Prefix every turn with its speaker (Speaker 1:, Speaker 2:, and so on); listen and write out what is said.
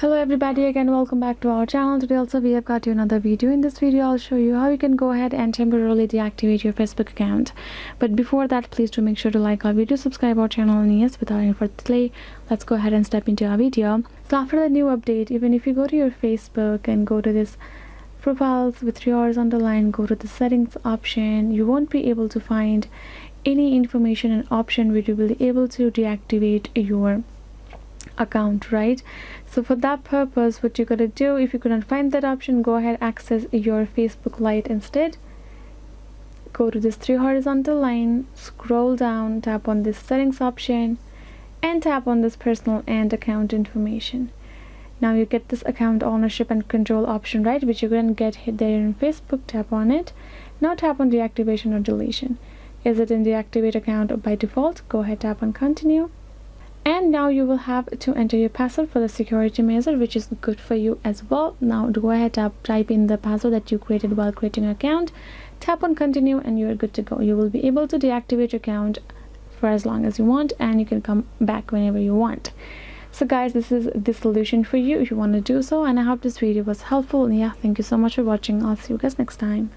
Speaker 1: Hello everybody, again welcome back to our channel. Today also we have got you another video. In this video I'll show you how you can go ahead and temporarily deactivate your Facebook account. But before that, please do make sure to like our video, subscribe our channel, and yes, without any further delay, let's go ahead and step into our video. So after the new update, even if you go to your Facebook and go to this profiles with 3 hours underline, go to the settings option, you won't be able to find any information and option where you will be able to deactivate your account, right? So for that purpose, what you gotta do, if you couldn't find that option, go ahead, access your Facebook Lite instead. Go to this 3 horizontal line, scroll down, tap on this settings option, and tap on this personal and account information. Now you get this account ownership and control option, right, which you're gonna get there in Facebook. Tap on it. Now tap on deactivation or deletion. Is it in deactivate account by default? Go ahead, tap on continue. And now you will have to enter your password for the security measure, which is good for you as well. Now go ahead, type in the password that you created while creating an account, tap on continue, and you are good to go. You will be able to deactivate your account for as long as you want, and you can come back whenever you want. So guys, this is the solution for you if you want to do so, and I hope this video was helpful. And yeah, thank you so much for watching. I'll see you guys next time.